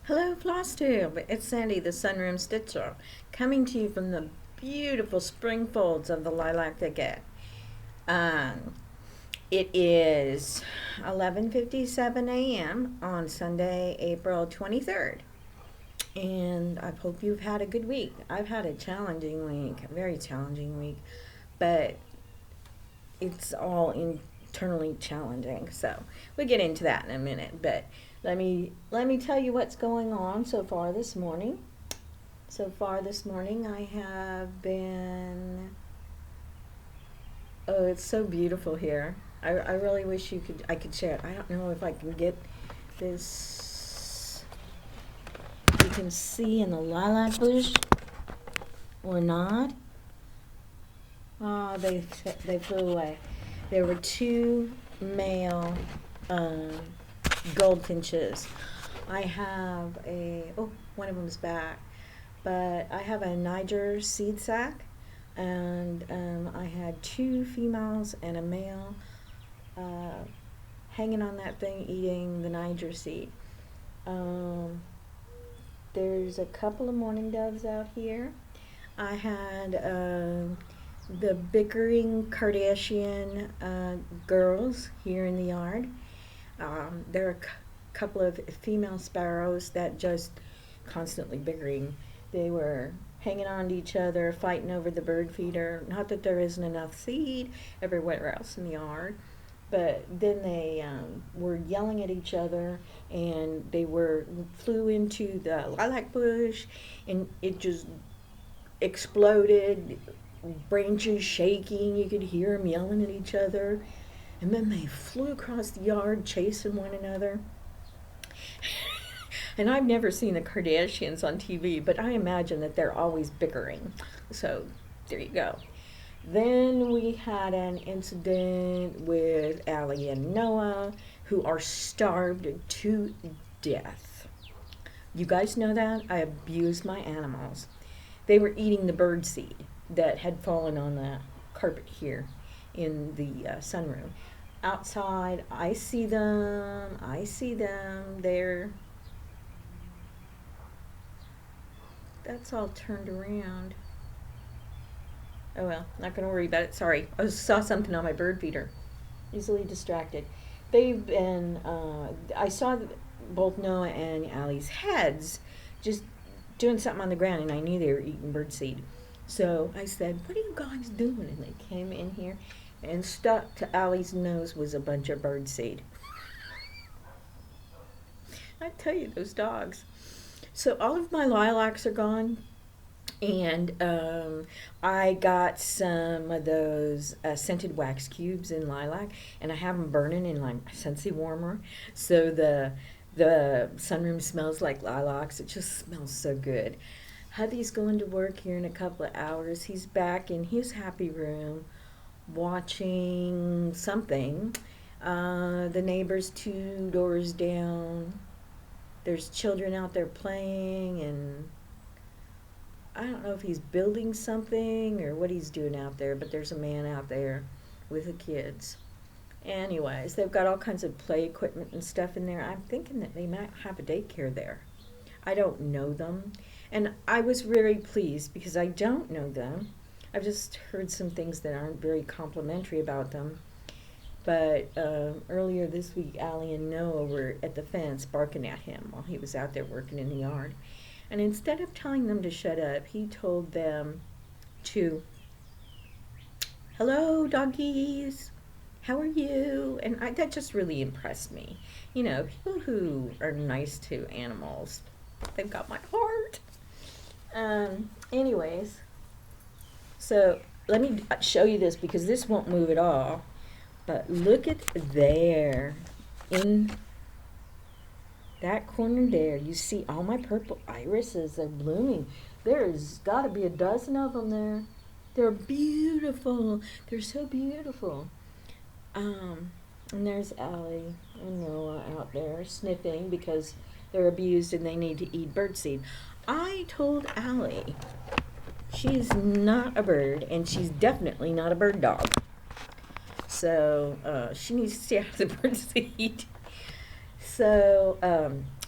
Hello, Flosstube. It's Sandy, the Sunroom Stitcher, coming to you from the beautiful spring folds of the lilac thicket. Um, it is 11:57 a.m. on Sunday, April 23rd, and I hope you've had a good week. I've had a challenging week, a very challenging week, but it's all internally challenging. So we'll get into that in a minute, but let me tell you what's going on so far this morning. So far this morning I have been, oh, it's so beautiful here. I really wish I could share it. I don't know if I can get this, you can see in the lilac bush or not. Oh, they flew away. There were two male goldfinches. I have one of them's back, but I have a Niger seed sack, and I had two females and a male hanging on that thing eating the Niger seed. There's a couple of mourning doves out here. I had the bickering Kardashian girls here in the yard. There are a couple of female sparrows that just constantly bickering. They were hanging on to each other, fighting over the bird feeder. Not that there isn't enough seed everywhere else in the yard, but then they were yelling at each other, and they flew into the lilac bush, and it just exploded, branches shaking. You could hear them yelling at each other, and then they flew across the yard chasing one another. And I've never seen the Kardashians on TV, but I imagine that they're always bickering. So there you go. Then we had an incident with Allie and Noah, who are starved to death. You guys know that? I abuse my animals. They were eating the bird seed that had fallen on the carpet here in the sunroom. Outside, I see them. That's all turned around. Oh well, not going to worry about it. Sorry, I saw something on my bird feeder. Easily distracted. They've been, I saw both Noah and Allie's heads just doing something on the ground, and I knew they were eating birdseed. So I said, "What are you guys doing?" And they came in here, and stuck to Allie's nose was a bunch of birdseed. I tell you, those dogs. So all of my lilacs are gone, and I got some of those scented wax cubes in lilac, and I have them burning in like a Scentsy warmer, so the sunroom smells like lilacs. It just smells so good. Hubby's going to work here in a couple of hours. He's back in his happy room watching something. The neighbor's two doors down. There's children out there playing, and I don't know if he's building something or what he's doing out there, but there's a man out there with the kids. Anyways, they've got all kinds of play equipment and stuff in there. I'm thinking that they might have a daycare there. I don't know them, and I was very pleased because I don't know them. I've just heard some things that aren't very complimentary about them. But earlier this week, Allie and Noah were at the fence barking at him while he was out there working in the yard. And instead of telling them to shut up, he told them to, "Hello, doggies. How are you?" And that just really impressed me. You know, people who are nice to animals, they've got my heart. Anyways, so let me show you this because this won't move at all. But look at there, in that corner there, you see all my purple irises are blooming. There's got to be a dozen of them there. They're beautiful. They're so beautiful. And there's Allie and Noah out there sniffing because they're abused and they need to eat birdseed. I told Allie she's not a bird, and she's definitely not a bird dog. So she needs to stay out of the birdseed. So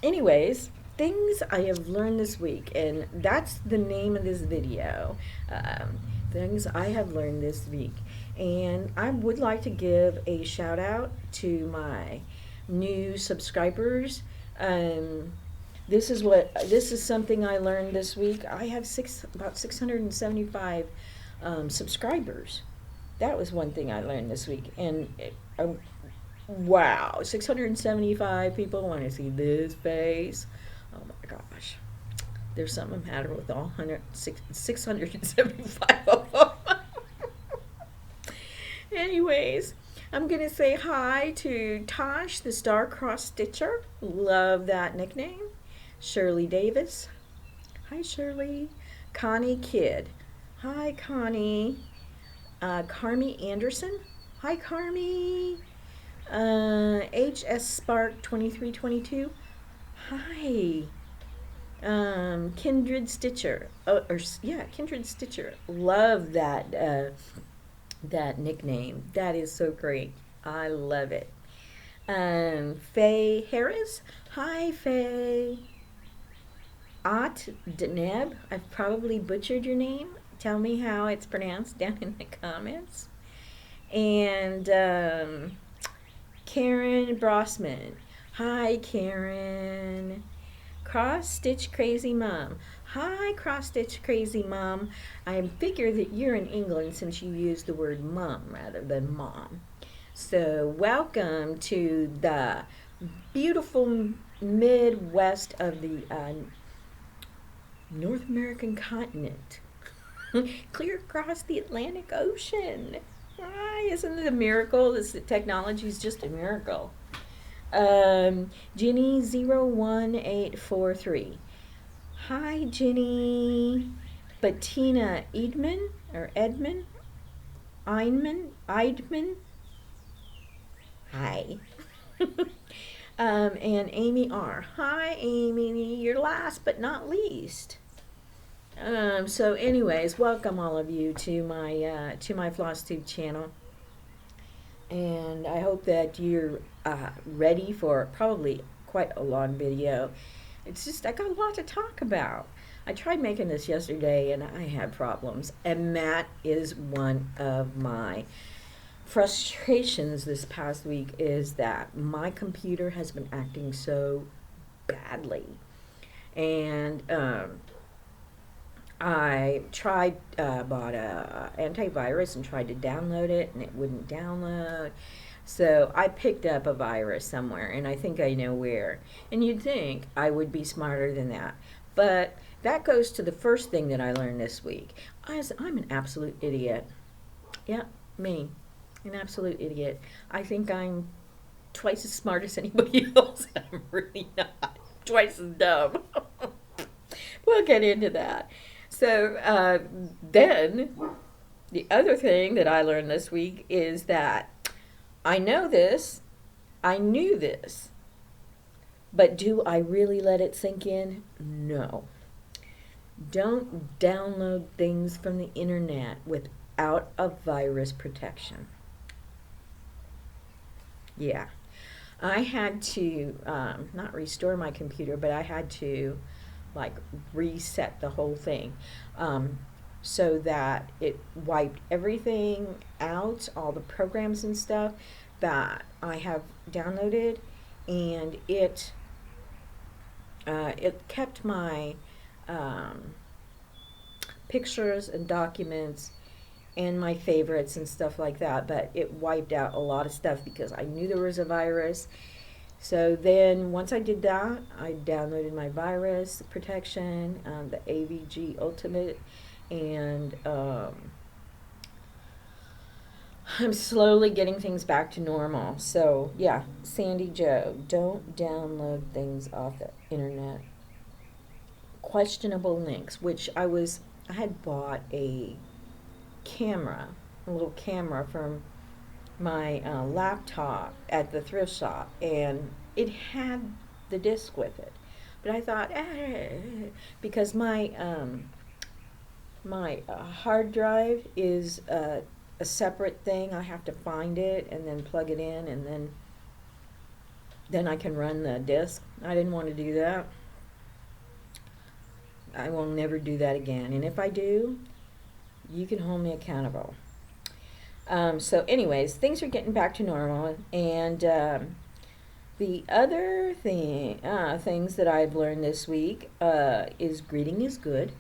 anyways, things I have learned this week, and that's the name of this video. Things I have learned this week. And I would like to give a shout out to my new subscribers. This is something I learned this week. I have about 675 subscribers. That was one thing I learned this week. And wow, 675 people want to see this face. Oh my gosh. There's something the matter with all 675 of them. Anyways, I'm going to say hi to Tosh, the Star-Crossed Stitcher. Love that nickname. Shirley Davis. Hi, Shirley. Connie Kidd. Hi, Connie. Carmi Anderson. Hi, Carmi. HS Spark 2322. Hi. Kindred Stitcher. Kindred Stitcher. Love that that nickname. That is so great. I love it. Faye Harris. Hi, Faye. Ot Deneb. I've probably butchered your name. Tell me how it's pronounced down in the comments. And Karen Brossman. Hi, Karen. Cross Stitch Crazy Mom. Hi, Cross Stitch Crazy Mom. I figure that you're in England since you use the word mom rather than mom. So welcome to the beautiful Midwest of the North American continent. Clear across the Atlantic Ocean. Isn't it a miracle? This technology is just a miracle. Ginny 01843. Hi, Ginny. Bettina Eidman or Edman? Eidman. Hi. And Amy R. Hi, Amy. You're last but not least. So anyways, welcome all of you to my Flosstube channel. And I hope that you're ready for probably quite a long video. It's just, I got a lot to talk about. I tried making this yesterday and I had problems. And that is one of my frustrations this past week, is that my computer has been acting so badly. And I bought a antivirus and tried to download it, and it wouldn't download. So I picked up a virus somewhere, and I think I know where. And you'd think I would be smarter than that. But that goes to the first thing that I learned this week. I'm an absolute idiot. Yeah, me. An absolute idiot. I think I'm twice as smart as anybody else. I'm really not. Twice as dumb. We'll get into that. So then the other thing that I learned this week is that I knew this, but do I really let it sink in? No. Don't download things from the internet without a virus protection. Yeah. I had to, not restore my computer, but I had to like reset the whole thing so that it wiped everything out, all the programs and stuff that I have downloaded, and it kept my pictures and documents and my favorites and stuff like that, but it wiped out a lot of stuff because I knew there was a virus. So then once I did that, I downloaded my virus protection, the AVG Ultimate, and I'm slowly getting things back to normal. So yeah, Sandy Joe, don't download things off the internet. Questionable links, which I had bought a little camera from my laptop at the thrift shop, and it had the disc with it, but I thought because my hard drive is a separate thing, I have to find it and then plug it in, and then I can run the disc. I didn't want to do that, I will never do that again. And if I do, you can hold me accountable. So anyways, things are getting back to normal. And the other things that I've learned this week is greeting is good.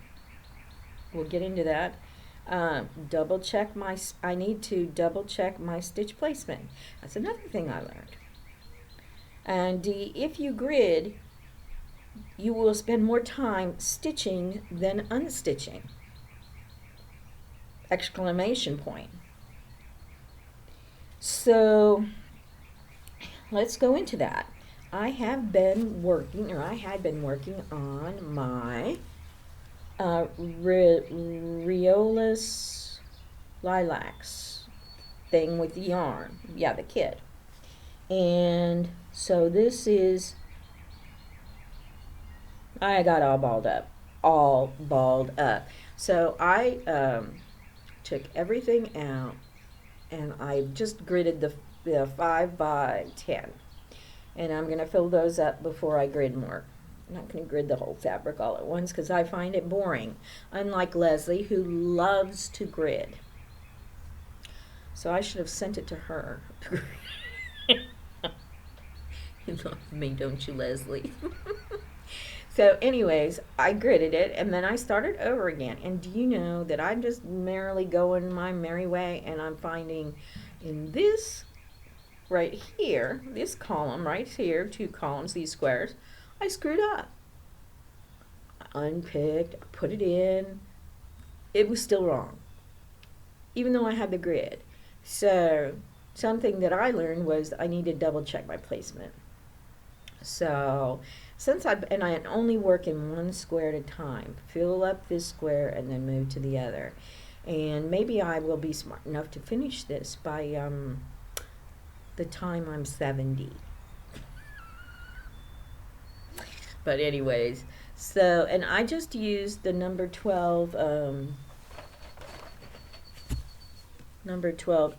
We'll get into that. I need to double check my stitch placement. That's another thing I learned. And if you grid, you will spend more time stitching than unstitching. Exclamation point. So let's go into that. I had been working on my Realest Lilacs thing with the yarn. Yeah, the kit. And so this is, I got all balled up. So I took everything out and I just gridded the 5 by 10. And I'm going to fill those up before I grid more. I'm not going to grid the whole fabric all at once because I find it boring, unlike Leslie, who loves to grid. So I should have sent it to her. You love me, don't you, Leslie? So anyways, I gridded it, and then I started over again. And do you know that I'm just merrily going my merry way, and I'm finding in this right here, this column right here, 2 columns, these squares, I screwed up. I unpicked, I put it in. It was still wrong, even though I had the grid. So something that I learned was I need to double check my placement. So since I only work in 1 square at a time, fill up this square and then move to the other. And maybe I will be smart enough to finish this by the time I'm 70. But anyways, so, and I just used the number 12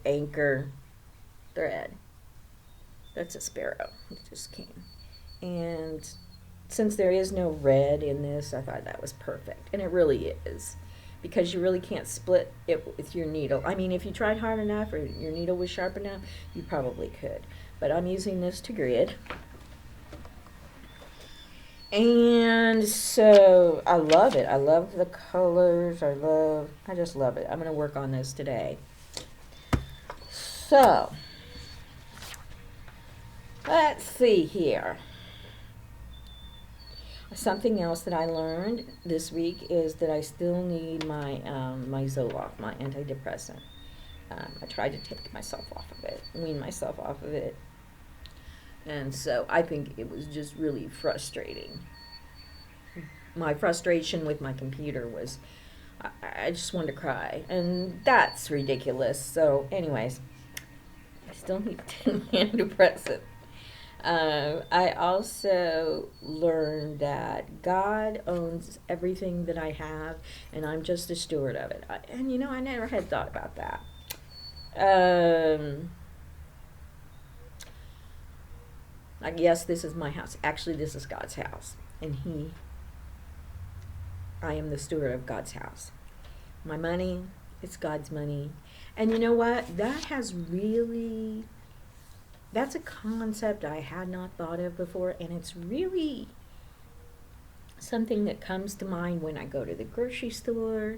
anchor thread. That's a sparrow. It just came. And since there is no red in this, I thought that was perfect. And it really is. Because you really can't split it with your needle. I mean, if you tried hard enough or your needle was sharp enough, you probably could. But I'm using this to grid. And so I love it. I love the colors. I just love it. I'm going to work on this today. So let's see here. Something else that I learned this week is that I still need my my Zoloft, my antidepressant. I tried to take myself off of it, wean myself off of it. And so I think it was just really frustrating. My frustration with my computer was, I just wanted to cry. And that's ridiculous. So anyways, I still need antidepressant. I also learned that God owns everything that I have, and I'm just a steward of it. And you know, I never had thought about that. Like, yes, this is my house. Actually, this is God's house, and I am the steward of God's house. My money, it's God's money. And you know what? That's a concept I had not thought of before, and it's really something that comes to mind when I go to the grocery store.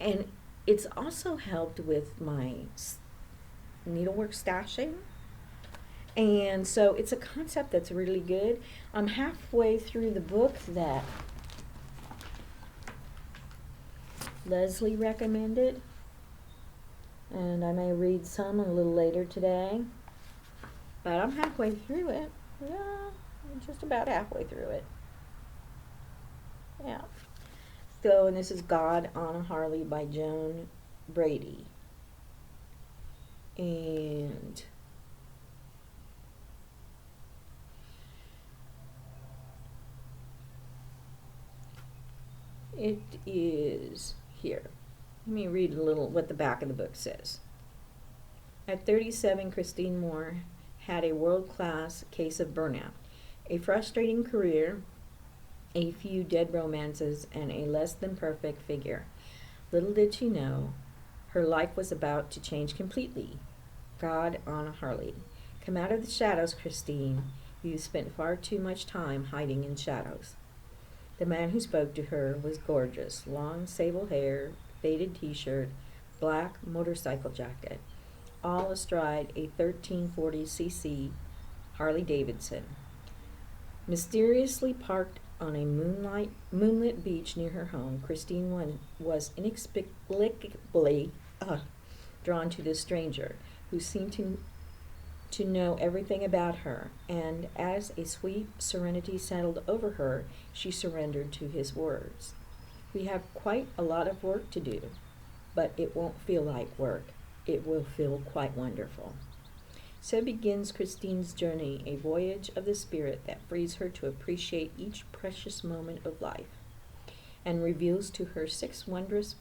And it's also helped with my needlework stashing. And so it's a concept that's really good. I'm halfway through the book that Leslie recommended, and I may read some a little later today. But I'm halfway through it. Yeah, I'm just about halfway through it. Yeah. So, and this is God on a Harley by Joan Brady. And it is here. Let me read a little what the back of the book says. At 37, Christine Moore had a world-class case of burnout, a frustrating career, a few dead romances, and a less than perfect figure. Little did she know, her life was about to change completely. God on a Harley. Come out of the shadows, Christine. You spent far too much time hiding in shadows. The man who spoke to her was gorgeous. Long sable hair, faded t-shirt, black motorcycle jacket, all astride a 1340cc Harley Davidson. Mysteriously parked on a moonlit beach near her home, Christine was inexplicably drawn to this stranger, who seemed to know everything about her, and as a sweet serenity settled over her, she surrendered to his words. We have quite a lot of work to do, but it won't feel like work. It will feel quite wonderful. So begins Christine's journey, a voyage of the spirit that frees her to appreciate each precious moment of life, and reveals to her six wondrous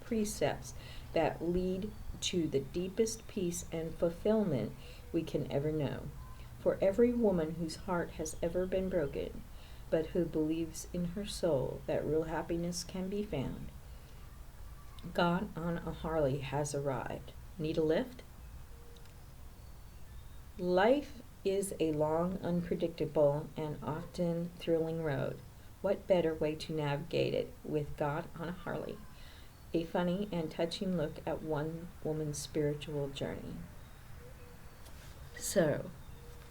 precepts that lead to the deepest peace and fulfillment we can ever know. For every woman whose heart has ever been broken, but who believes in her soul that real happiness can be found, God on a Harley has arrived. Need a lift? Life is a long, unpredictable, and often thrilling road. What better way to navigate it with God on a Harley? A funny and touching look at one woman's spiritual journey. So,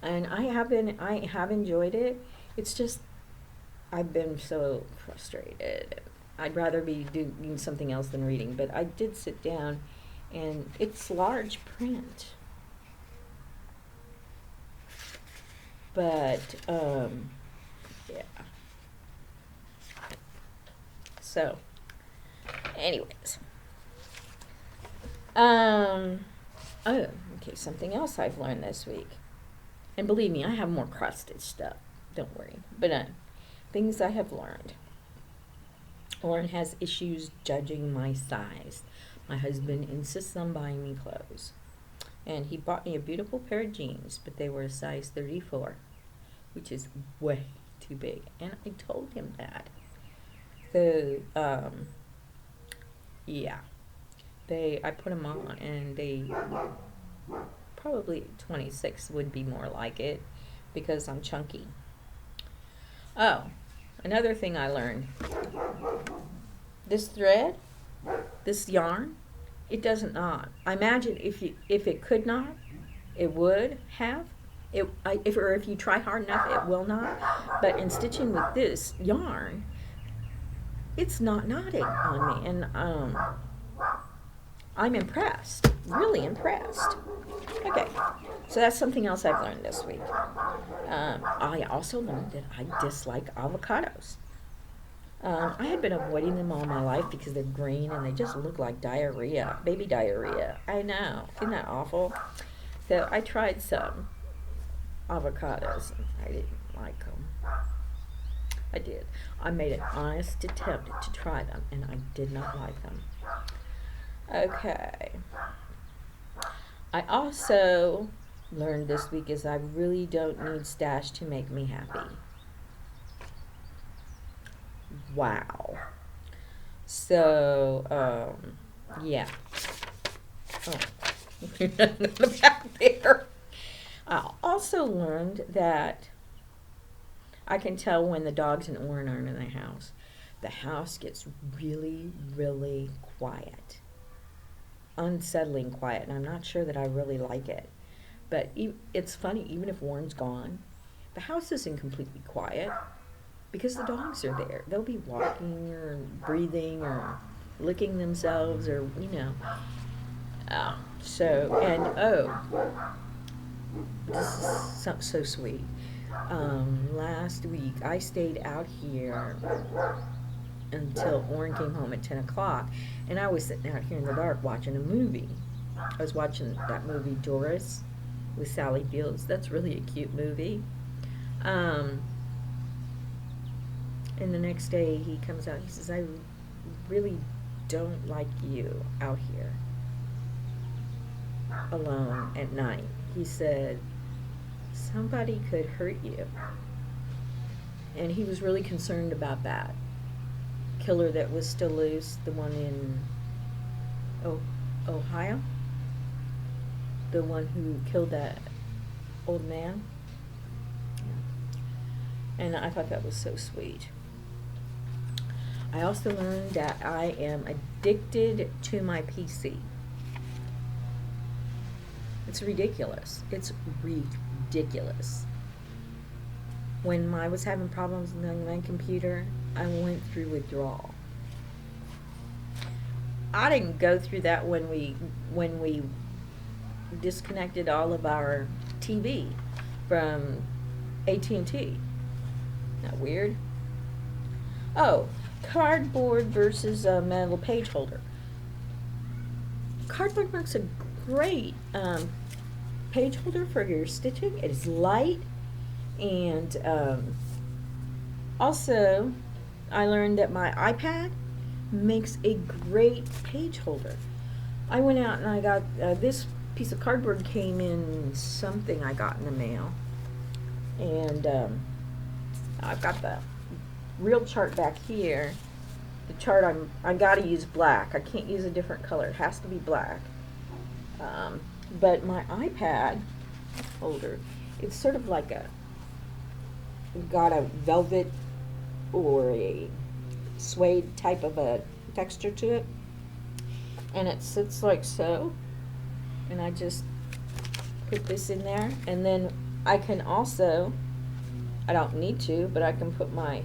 and I have enjoyed it. It's just, I've been so frustrated. I'd rather be doing something else than reading, but I did sit down, and it's large print. But, yeah. So, anyways. Oh, okay, something else I've learned this week. And believe me, I have more cross-stitch stuff. Don't worry. But, things I have learned. Lauren has issues judging my size. My husband insists on buying me clothes. And he bought me a beautiful pair of jeans, but they were a size 34, which is way too big. And I told him that. So, yeah. I put them on, and they probably 26 would be more like it, because I'm chunky. Oh, another thing I learned. This thread, this yarn, it doesn't knot. I imagine if it could knot, it would have. If you try hard enough, it will not. But in stitching with this yarn, it's not knotting on me, and I'm impressed, really impressed. Okay, so that's something else I've learned this week. I also learned that I dislike avocados. I had been avoiding them all my life because they're green and they just look like diarrhea, baby diarrhea. I know, isn't that awful? So I tried some avocados and I didn't like them. I did. I made an honest attempt to try them and I did not like them. Okay. I also learned this week is I really don't need stash to make me happy. Wow. So, yeah. Oh, back there. I also learned that I can tell when the dogs and Oren aren't in the house. The house gets really, really quiet. Unsettling quiet, and I'm not sure that I really like it. But it's funny, even if Warren's gone, the house isn't completely quiet because the dogs are there. They'll be walking or breathing or licking themselves or, this is so sweet. Last week I stayed out here until Oren came home at 10 o'clock, and I was sitting out here in the dark watching a movie. I was watching that movie Doris with Sally Fields. That's really a cute movie. And the next day he comes out, he says, I really don't like you out here alone at night. He said, somebody could hurt you. And he was really concerned about that. Killer that was still loose, the one in Ohio, the one who killed that old man. Yeah. And I thought that was so sweet. I also learned that I am addicted to my PC. It's ridiculous. It's ridiculous. When I was having problems with my computer, I went through withdrawal. I didn't go through that when we disconnected all of our TV from AT&T. Isn't that weird? Oh, cardboard versus a metal page holder. Cardboard makes a great page holder for your stitching. It is light, and also I learned that my iPad makes a great page holder. I went out and I got this piece of cardboard came in something I got in the mail, and I've got the real chart back here. The chart I gotta use black. I can't use a different color. It has to be black. But my iPad holder, it's sort of like got a velvet or a suede type of a texture to it, and it sits like so, and I just put this in there, and then I can also, I don't need to, but I can put my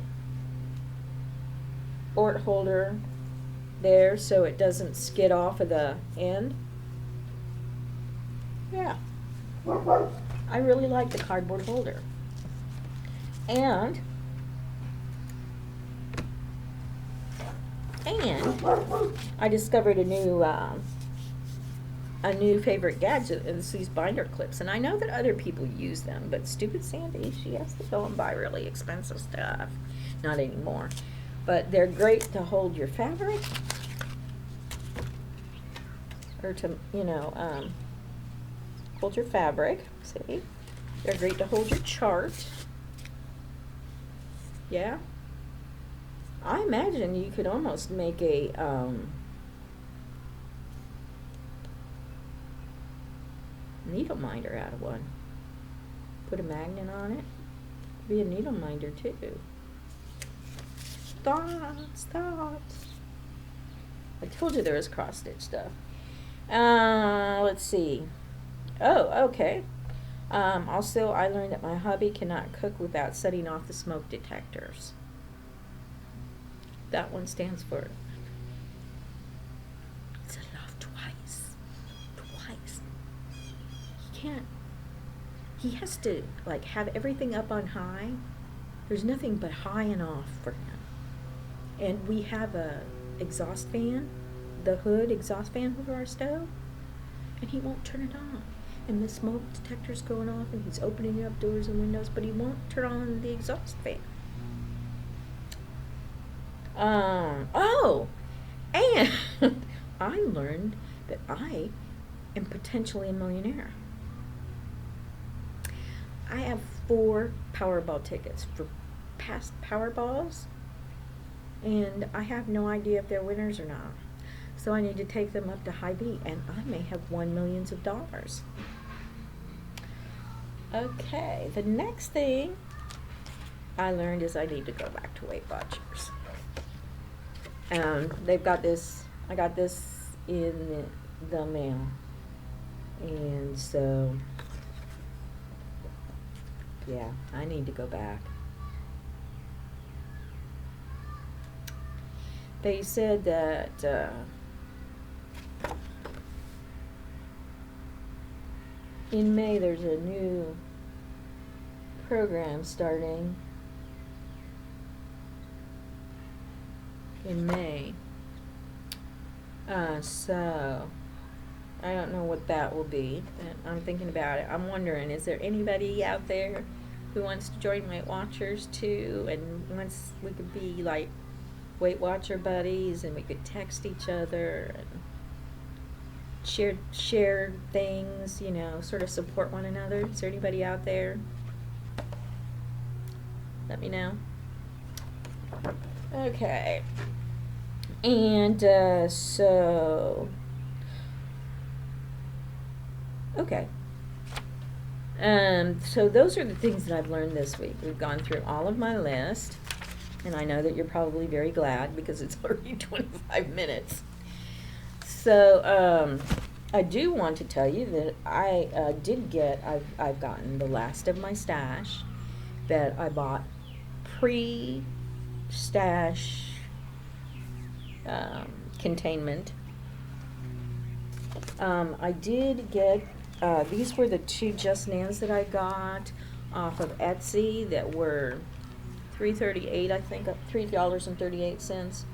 ort holder there so it doesn't skid off of the end. Yeah, I really like the cardboard holder. And I discovered a new favorite gadget, and it's these binder clips. And I know that other people use them, but stupid Sandy, she has to go and buy really expensive stuff. Not anymore. But they're great to hold your fabric, or to, hold your fabric. See? They're great to hold your chart. Yeah? I imagine you could almost make a needle minder out of one. Put a magnet on it. Be a needle minder too. Thoughts. I told you there was cross stitch stuff. Let's see. Oh, okay. Also, I learned that my hubby cannot cook without setting off the smoke detectors. That one stands for, set it off twice. He can't. He has to, like, have everything up on high. There's nothing but high and off for him. And we have a exhaust fan, the hood exhaust fan over our stove, and he won't turn it on. And the smoke detector's going off, and he's opening up doors and windows, but he won't turn on the exhaust fan. And I learned that I am potentially a millionaire. I have 4 Powerball tickets for past Powerballs, and I have no idea if they're winners or not. So I need to take them up to Hy-Vee, and I may have won millions of dollars. Okay, the next thing I learned is I need to go back to Weight Watchers. They've got this, I got this in the mail, and so, yeah, I need to go back. They said that in May there's a new program starting in May. So I don't know what that will be, but I'm thinking about it. I'm wondering, is there anybody out there who wants to join Weight Watchers too, and wants, we could be like Weight Watcher buddies, and we could text each other, and share things, you know, sort of support one another. Is there anybody out there? Let me know. Okay. And so, okay. So those are the things that I've learned this week. We've gone through all of my list, and I know that you're probably very glad because it's already 25 minutes. So I do want to tell you that I've gotten the last of my stash that I bought pre-stash containment. I did get, these were the two Just Nans that I got off of Etsy that were $3.38, I think, $3.38,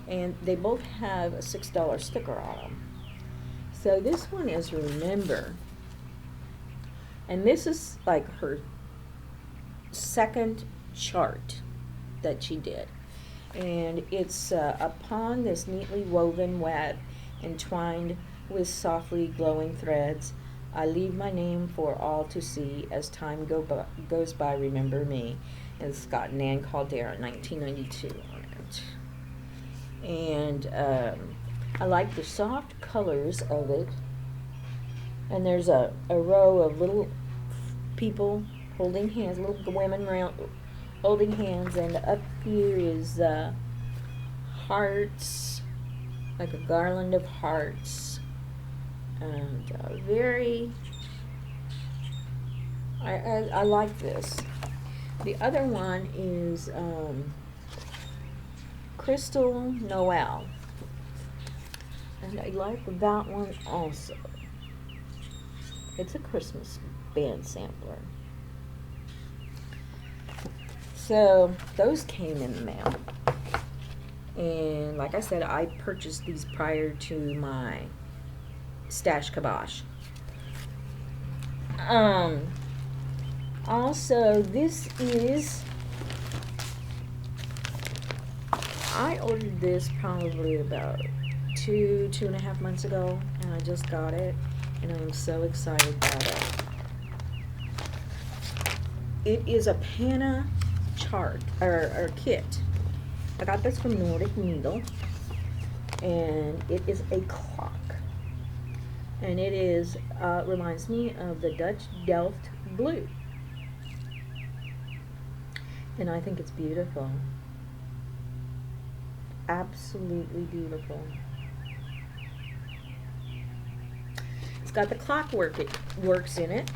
and they both have a $6 sticker on them. So this one is Remember, and this is like her second chart that she did, and it's upon this neatly woven web, entwined with softly glowing threads, I leave my name for all to see as time goes by, remember me. And it's got Nan Caldera 1992 on it. And I like the soft colors of it. And there's a row of little people holding hands, little women holding hands, and up here is hearts, like a garland of hearts. And I like this. The other one is Crystal Noel, and I like that one also. It's a Christmas band sampler. So those came in the mail, and like I said, I purchased these prior to my stash kibosh. Also, this is, I ordered this probably about 2.5 months ago, and I just got it, and I'm so excited about it. It is a Panna Chart, or kit. I got this from Nordic Needle, and it is a clock. And it is, reminds me of the Dutch Delft Blue. And I think it's beautiful. Absolutely beautiful. It's got the clockwork, it works in it.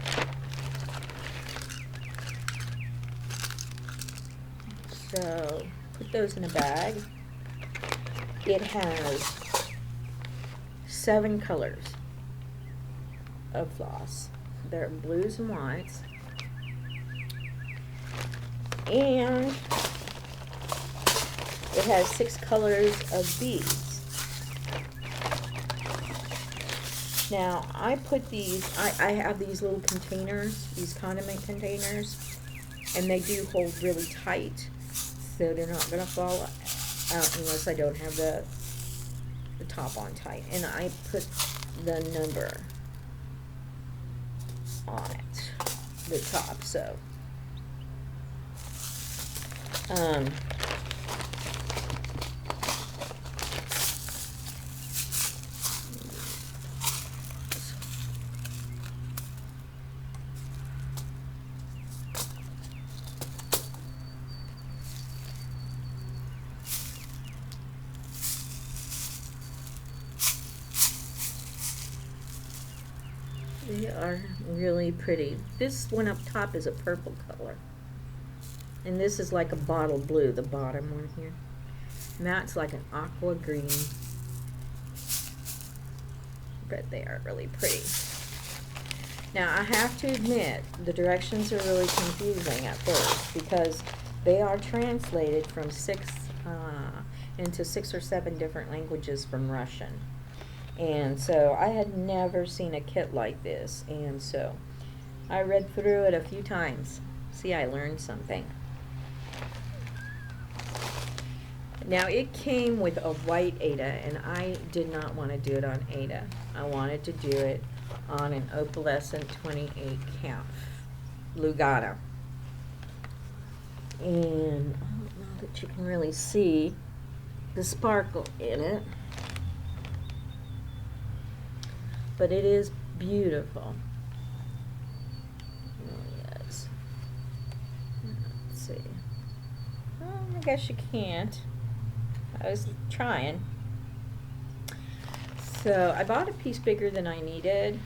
So, put those in a bag. It has 7 colors of floss. They're blues and whites. And it has 6 colors of beads. Now, I put these, I have these little containers, these condiment containers, and they do hold really tight, so they're not going to fall out unless I don't have the top on tight. And I put the number on it, the top, so they are really pretty. This one up top is a purple color. And this is like a bottle blue, the bottom one here. And that's like an aqua green. But they are really pretty. Now, I have to admit, the directions are really confusing at first because they are translated from into 6 or 7 different languages from Russian. And so I had never seen a kit like this, and so I read through it a few times. See, I learned something. Now it came with a white Ada, and I did not want to do it on Ada. I wanted to do it on an opalescent 28 count Lugano. And I don't know that you can really see the sparkle in it, but it is beautiful. Oh, yes. Let's see. Well, I guess you can't. I was trying. So I bought a piece bigger than I needed,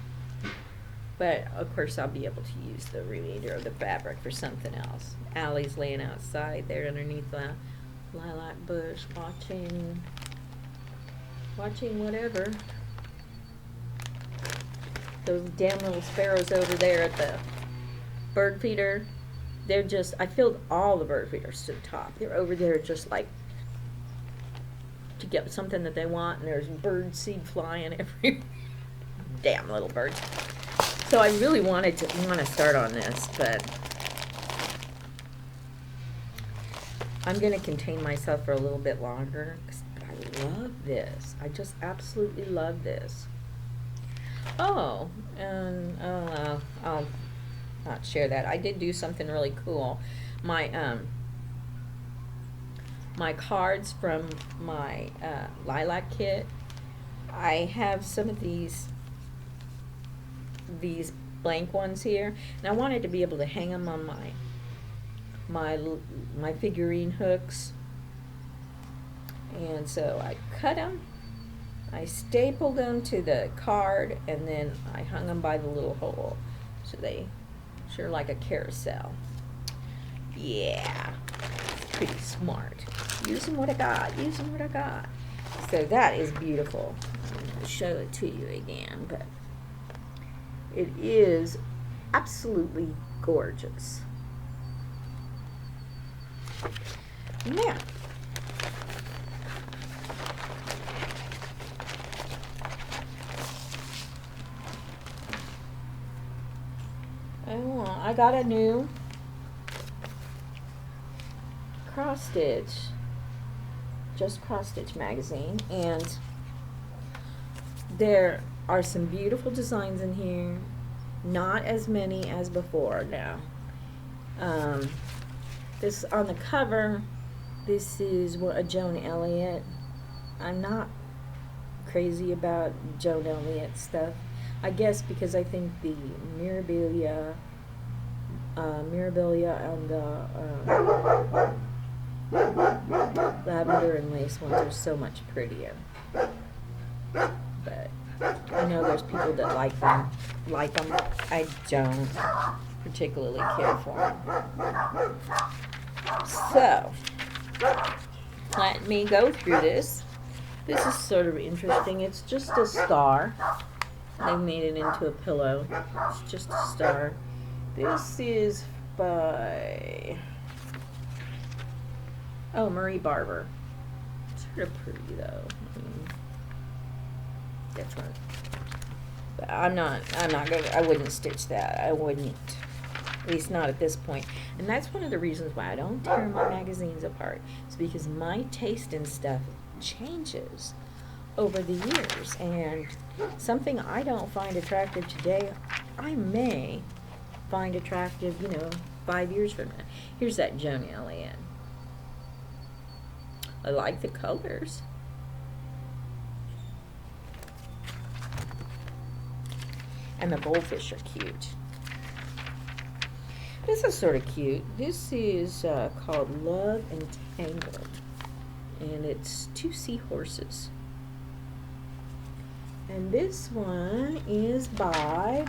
but of course I'll be able to use the remainder of the fabric for something else. Allie's laying outside there underneath the lilac bush watching whatever. Those damn little sparrows over there at the bird feeder, they're just, I filled all the bird feeders to the top. They're over there just like to get something that they want, and there's bird seed flying everywhere. Damn little birds. So I really want to start on this, but I'm going to contain myself for a little bit longer, because I love this. I just absolutely love this. Oh, and I'll not share that. I did do something really cool. My cards from my lilac kit, I have some of these blank ones here, and I wanted to be able to hang them on my figurine hooks. And so I cut them, I stapled them to the card, and then I hung them by the little hole, so they sure like a carousel. Yeah, pretty smart. Using what I got, using what I got. So that is beautiful. I'm going to show it to you again, but it is absolutely gorgeous. Now, I got a new cross stitch, just cross stitch magazine, and there are some beautiful designs in here, not as many as before now. This on the cover, this is a Joan Elliott. I'm not crazy about Joan Elliott stuff, I guess, because I think the Mirabilia and the lavender and lace ones are so much prettier. But I know there's people that like them. I don't particularly care for them. So, let me go through this. This is sort of interesting. It's just a star. They made it into a pillow. It's just a star. This is by Marie Barber. Sort of pretty though. I mean, different. But I'm not gonna. I wouldn't stitch that. I wouldn't. At least not at this point. And that's one of the reasons why I don't tear my magazines apart. It's because my taste in stuff changes over the years, and something I don't find attractive today, I may find attractive, 5 years from now. Here's that Joan Elliott. I like the colors. And the goldfish are cute. This is sort of cute. This is called Love Entangled, and it's 2 seahorses. And this one is by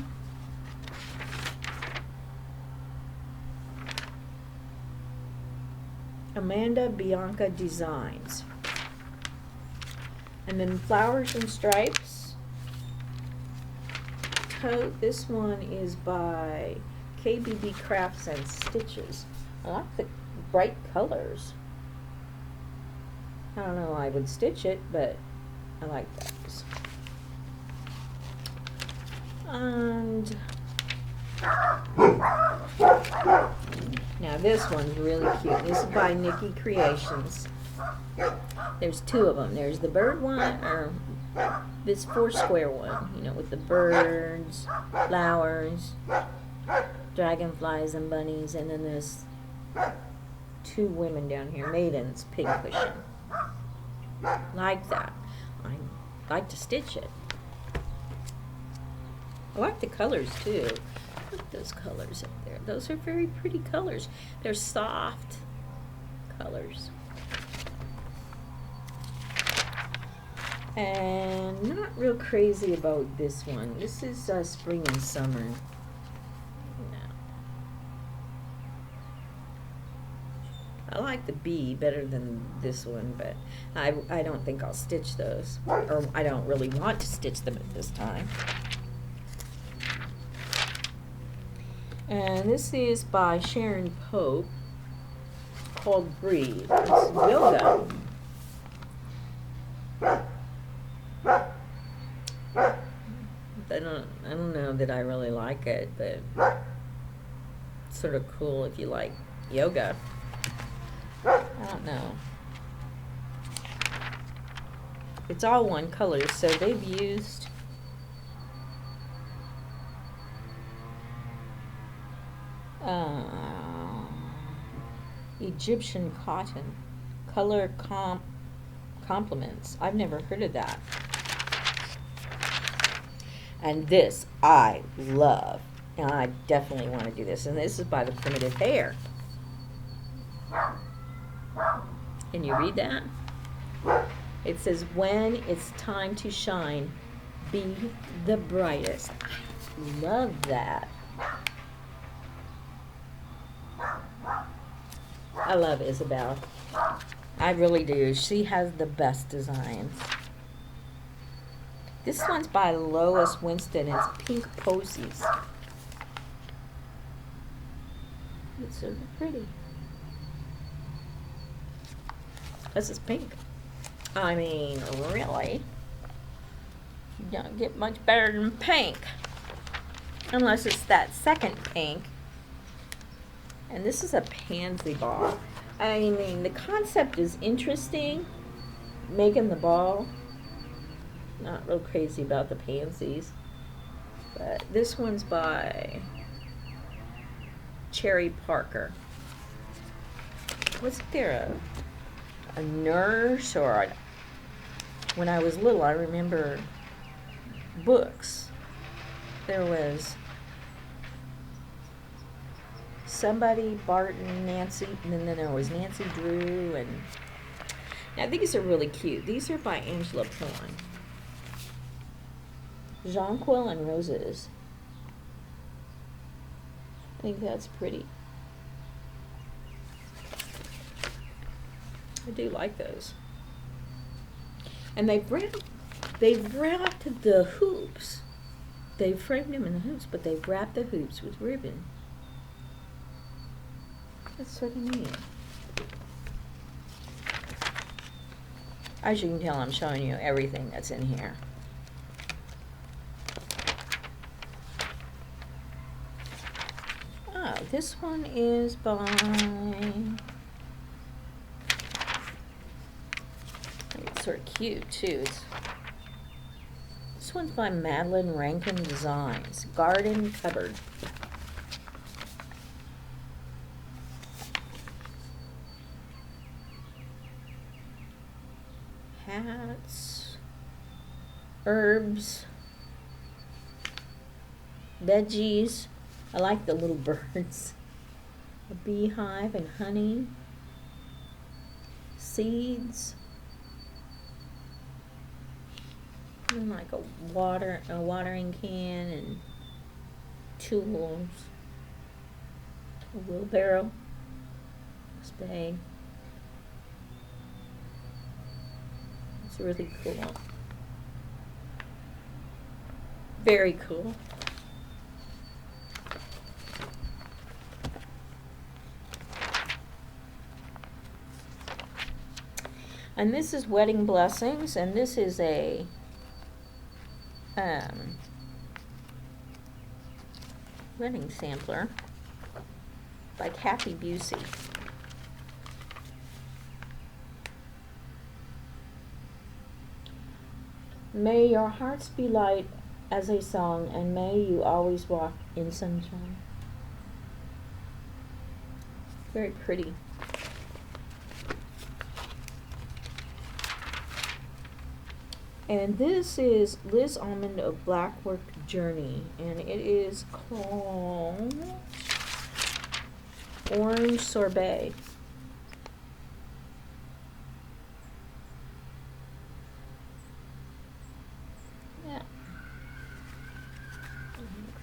Amanda Bianca Designs. And then Flowers and Stripes. Tote. This one is by KBB Crafts and Stitches. I like the bright colors. I don't know how I would stitch it, but I like those. And now this one's really cute. This is by Nikki Creations. There's two of them. There's the bird one, or this 4-square one, you know, with the birds, flowers, dragonflies, and bunnies, and then there's 2 women down here, maidens, pincushion. Like that. I like to stitch it. I like the colors too. Look at those colors up there. Those are very pretty colors. They're soft colors. And not real crazy about this one. This is spring and summer. No. I like the bee better than this one, but I don't think I'll stitch those. Or I don't really want to stitch them at this time. And this is by Sharon Pope, called Breathe. It's yoga. I don't know that I really like it, but it's sort of cool if you like yoga. I don't know. It's all one color, so they've used Egyptian cotton color complements. I've never heard of that. And this I love. And I definitely want to do this. And this is by the Primitive Hair. Can you read that? It says, when it's time to shine, be the brightest. I love that. I love Isabel. I really do. She has the best designs. This one's by Lois Winston. It's Pink Posies. It's so pretty. This is pink. I mean, really? You don't get much better than pink. Unless it's that second pink. And this is a pansy ball. I mean, the concept is interesting. Making the ball. Not real crazy about the pansies. But this one's by Cherry Parker. Was there a nurse or when I was little, I remember books. There was somebody, Barton, Nancy, and then there was Nancy Drew, and now these are really cute. These are by Angela Porn. Jonquil and Roses. I think that's pretty. I do like those. And they've wrapped the hoops. They've framed them in the hoops, but they've wrapped the hoops with ribbon. That's sort of neat. As you can tell, I'm showing you everything that's in here. Oh, this one is by... It's sort of cute, too. This one's by Madeline Rankin Designs. Garden Cupboard. Hats. Herbs. Veggies. I like the little birds. A beehive and honey. Seeds. And like a watering can and tools. A wheelbarrow. Spade. It's really cool. Very cool. And this is Wedding Blessings, and this is a wedding sampler by Kathy Busey. May your hearts be light as a song, and may you always walk in sunshine. Very pretty. And this is Liz Almond of Blackwork Journey, and it is called Orange Sorbet. Yeah.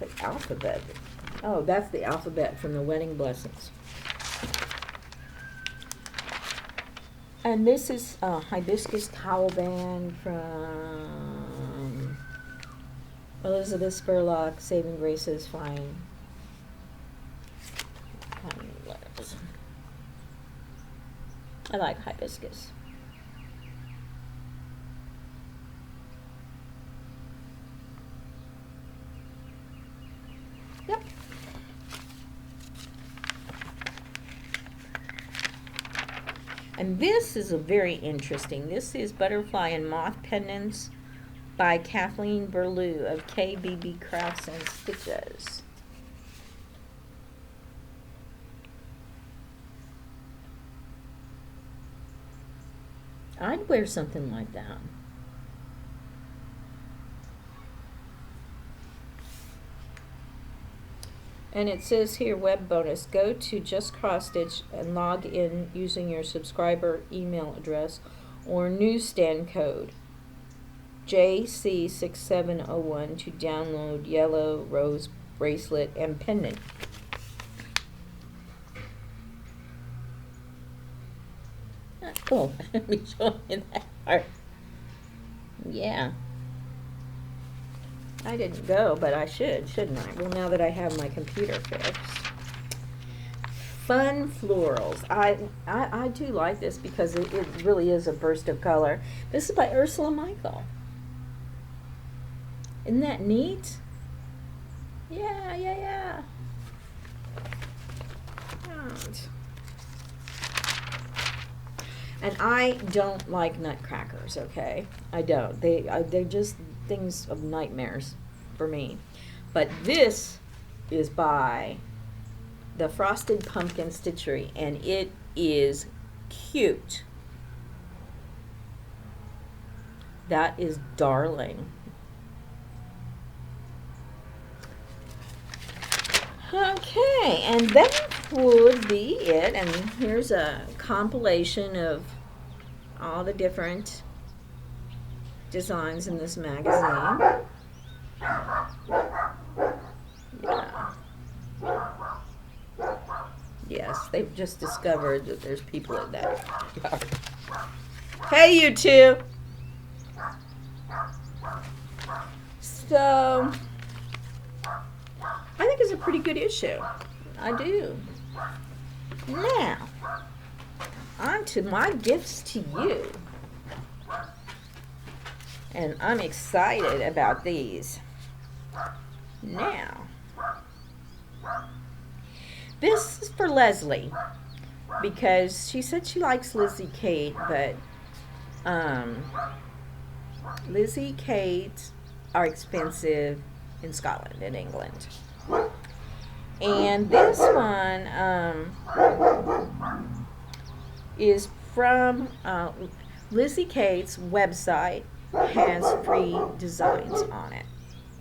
The alphabet. Oh, that's the alphabet from the Wedding Blessings. And this is Hibiscus Towel Band from Elizabeth Spurlock, Saving Grace's Fine. I like hibiscus. Yep. And this is a very interesting. This is Butterfly and Moth Pendants by Kathleen Berlew of KBB Crafts and Stitches. I'd wear something like that. And it says here, web bonus, go to Just Cross Stitch and log in using your subscriber email address or newsstand code JC6701 to download Yellow Rose Bracelet and Pendant. Oh, let me show you that part. Yeah. I didn't go, but I should, shouldn't I? Well, now that I have my computer fixed. Fun Florals. I do like this because it really is a burst of color. This is by Ursula Michael. Isn't that neat? Yeah. And I don't like nutcrackers, okay? I don't. They're just things of nightmares for me. But this is by the Frosted Pumpkin Stitchery, and it is cute. That is darling. Okay, and that would be it. And here's a compilation of all the different designs in this magazine. Yeah. Yes, they've just discovered that there's people in that yard. Hey, you two! So, I think it's a pretty good issue. I do. Now, on to my gifts to you. And I'm excited about these. Now, this is for Leslie, because she said she likes Lizzie Kate, but Lizzie Kate are expensive in Scotland and England. And this one is from Lizzie Kate's website. Has free designs on it.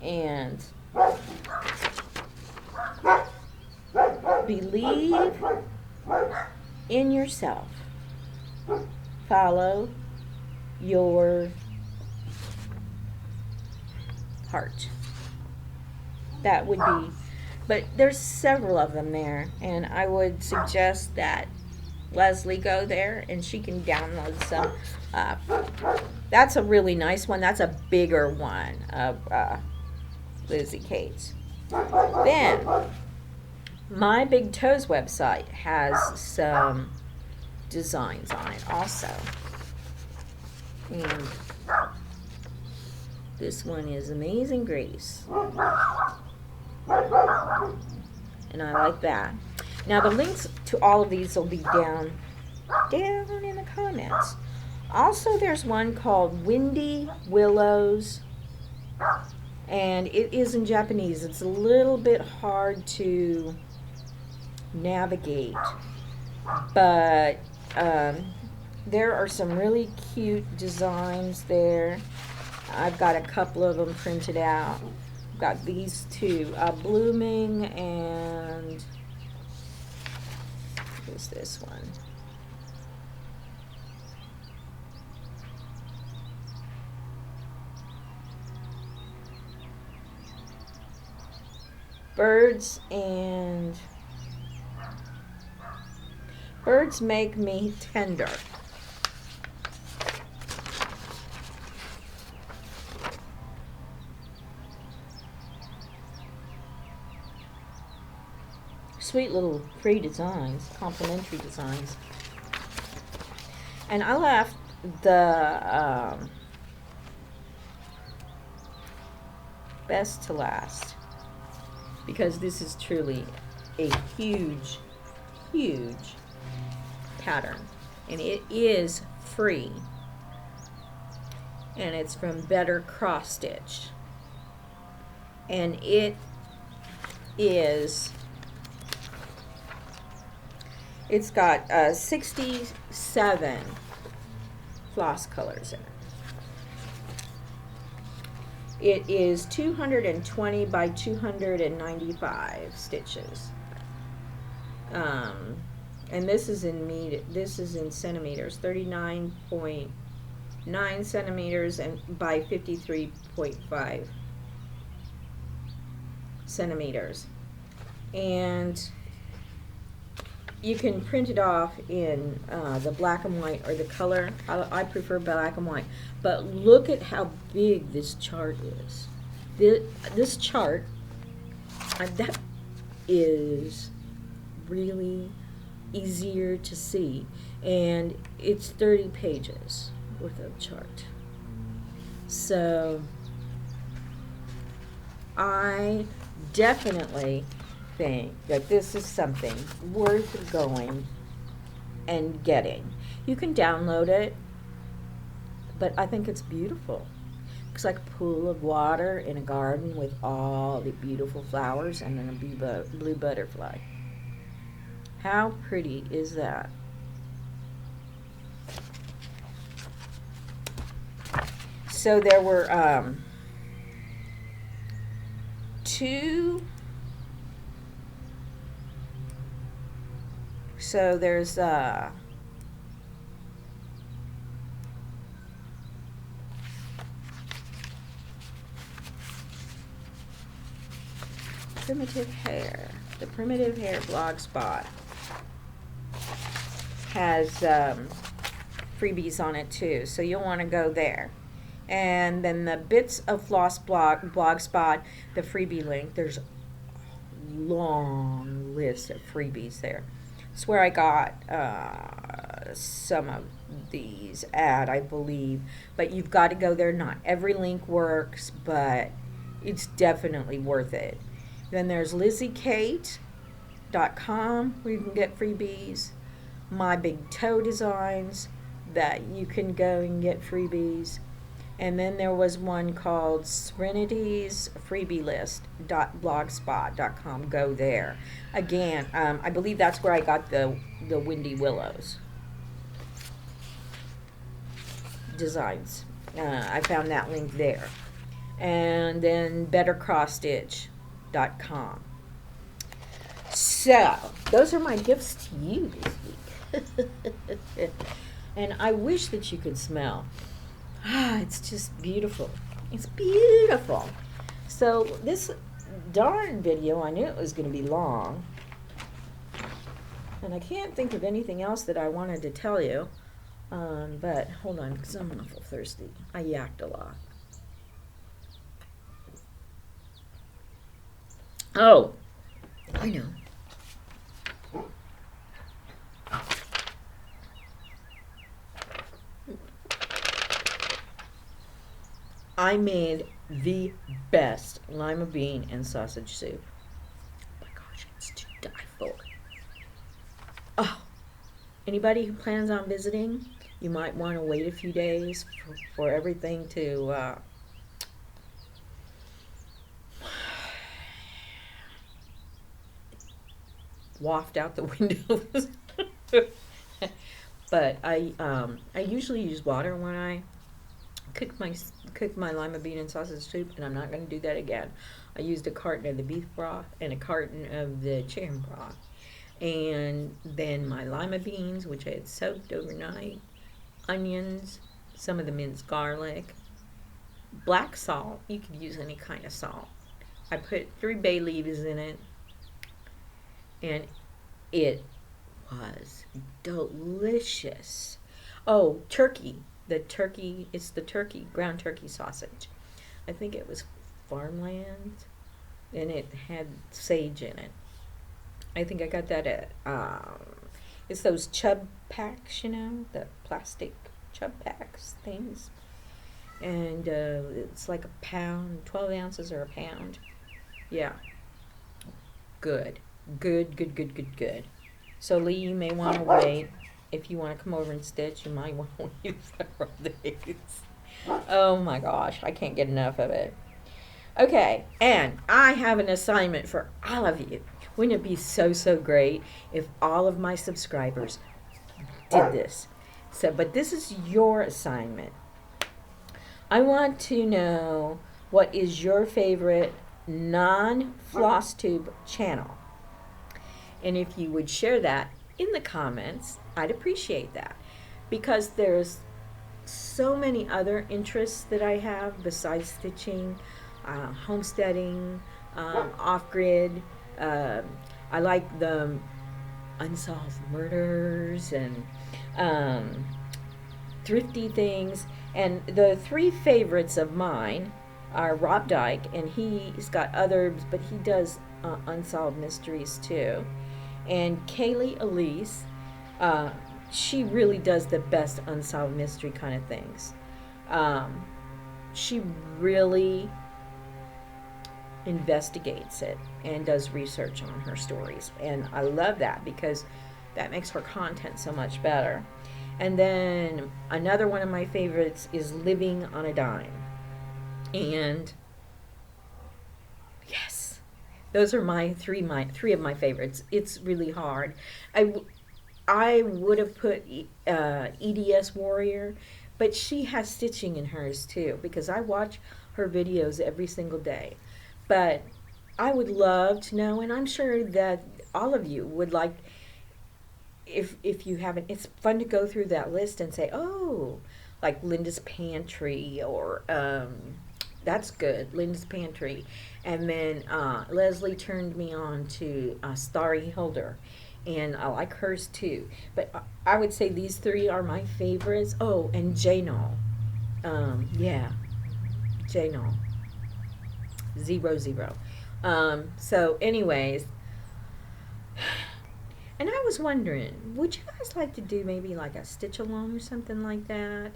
And believe in yourself. Follow your heart. That would be, but there's several of them there, and I would suggest that Leslie go there and she can download some. That's a really nice one. That's a bigger one of Lizzie Kate's. Then, My Big Toes website has some designs on it also. And this one is Amazing Grace. And I like that. Now the links to all of these will be down in the comments. Also, there's one called Windy Willows, and it is in Japanese. It's a little bit hard to navigate, but there are some really cute designs there. I've got a couple of them printed out. I've got these two, Blooming, and who's this one? Birds make me tender. Sweet little free designs, complimentary designs. And I left the best to last, because this is truly a huge, huge pattern, and it is free, and it's from Better Cross Stitch, and it's got 67 floss colors in it. It is 220 by 295 stitches. And this is in centimeters, 39.9 centimeters and by 53.5 centimeters. And you can print it off in the black and white or the color. I prefer black and white. But look at how big this chart is. This chart, that is really easier to see. And it's 30 pages worth of chart. So I definitely think that this is something worth going and getting. You can download it, but I think it's beautiful. It's like a pool of water in a garden with all the beautiful flowers and then a blue butterfly. How pretty is that? So there were two. So there's Primitive Hair. The Primitive Hair blog spot has freebies on it too, so you'll want to go there. And then the Bits of Floss blog spot, the freebie link, there's a long list of freebies there. It's where I got some of these at, I believe. But you've got to go there. Not every link works, but it's definitely worth it. Then there's LizzieKate.com, where you can get freebies. My Big Toe Designs, that you can go and get freebies. And then there was one called Serenity's Freebie List.blogspot.com. Go there. Again, I believe that's where I got the Windy Willows designs. I found that link there. And then BetterCrossStitch.com. So, those are my gifts to you this week. And I wish that you could smell. It's just beautiful. It's beautiful. So this darn video, I knew it was going to be long. And I can't think of anything else that I wanted to tell you. But hold on, because I'm awful thirsty. I yacked a lot. Oh, I know. I made the best lima bean and sausage soup. Oh my gosh, it's to die for. Oh, anybody who plans on visiting, You might want to wait a few days for everything to waft out the windows. But I usually use water when I cook my lima bean and sausage soup, and I'm not going to do that again. I used a carton of the beef broth and a carton of the chicken broth, and then my lima beans, which I had soaked overnight, onions, some of the minced garlic, black salt. You could use any kind of salt. I put 3 bay leaves in it, and it was delicious. Oh, turkey. It's the turkey, ground turkey sausage. I think it was Farmland, and it had sage in it. I think I got that at, it's those chub packs, you know, the plastic chub packs things. And it's like a pound, 12 ounces or a pound. Yeah. Good. Good. So Lee, you may want to wait. If you want to come over and stitch, you might want to wait several days. Oh my gosh, I can't get enough of it. Okay, and I have an assignment for all of you. Wouldn't it be so great if all of my subscribers did this? So, but this is your assignment. I want to know what is your favorite non-Flosstube channel. And if you would share that in the comments, I'd appreciate that. Because there's so many other interests that I have besides stitching, homesteading, off-grid. I like the unsolved murders and thrifty things. And the 3 favorites of mine are Rob Dyke, and he's got others, but he does unsolved mysteries too. And Kaylee Elise, she really does the best unsolved mystery kind of things. She really investigates it and does research on her stories. And I love that because that makes her content so much better. And then another one of my favorites is Living on a Dime. And yes, those are my three of my favorites. It's really hard. I would have put EDS Warrior, but she has stitching in hers too because I watch her videos every single day. But I would love to know, and I'm sure that all of you would like, if you haven't, it's fun to go through that list and say, oh, like Linda's Pantry, or that's good, Linda's Pantry. And then Leslie turned me on to Starry Hilder, and I like hers too. But I would say these 3 are my favorites. Oh, and J-Null. Yeah, J-Null. 00. So anyways, and I was wondering, would you guys like to do maybe like a stitch along or something like that?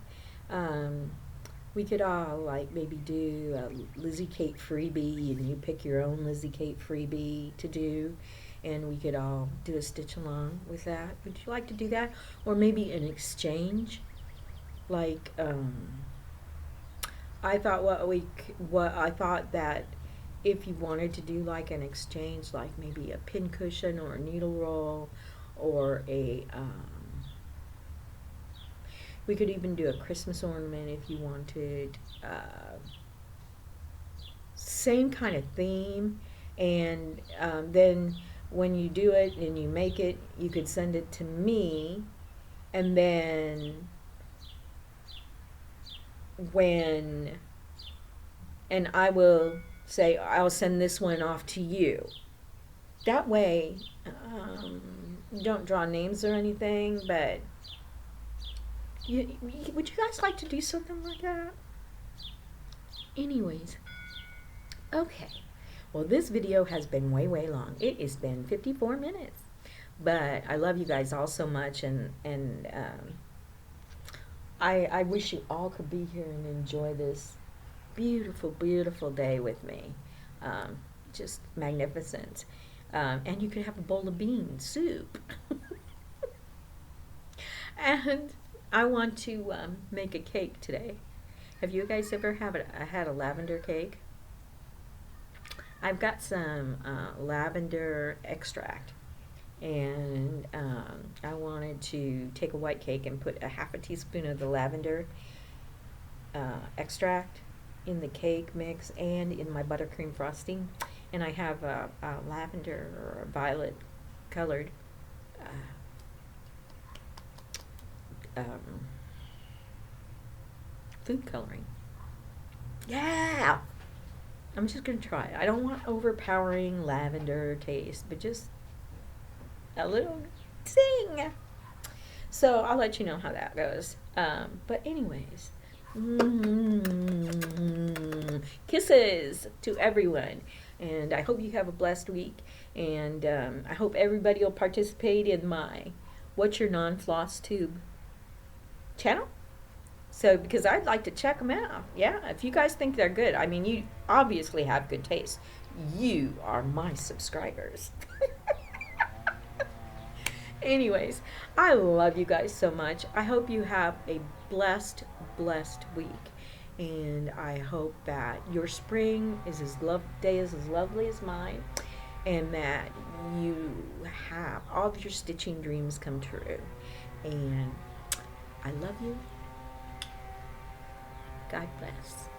We could all like maybe do a Lizzie Kate freebie, and you pick your own Lizzie Kate freebie to do, and we could all do a stitch along with that. Would you like to do that? Or maybe an exchange, like I thought I thought that if you wanted to do like an exchange, like maybe a pin cushion or a needle roll, or a we could even do a Christmas ornament if you wanted. Same kind of theme, and then when you do it and you make it, you could send it to me, and then and I will say, I'll send this one off to you. That way, you don't draw names or anything, but would you guys like to do something like that? Anyways, okay. Well, this video has been way long. It has been 54 minutes. But I love you guys all so much, and I wish you all could be here and enjoy this beautiful day with me. Just magnificent. And you could have a bowl of bean soup. And I want to make a cake today. Have you guys ever had a lavender cake? I've got some lavender extract, and I wanted to take a white cake and put a half a teaspoon of the lavender extract in the cake mix and in my buttercream frosting. And I have a lavender or a violet colored food coloring. Yeah! I'm just going to try it. I don't want overpowering lavender taste, but just a little zing. So I'll let you know how that goes. But anyways, kisses to everyone. And I hope you have a blessed week. And I hope everybody will participate in my What's Your Non-Floss Tube channel. So, because I'd like to check them out. Yeah, if you guys think they're good. I mean, you obviously have good taste. You are my subscribers. Anyways, I love you guys so much. I hope you have a blessed, blessed week. And I hope that your spring is day is as lovely as mine. And that you have all of your stitching dreams come true. And I love you. God bless.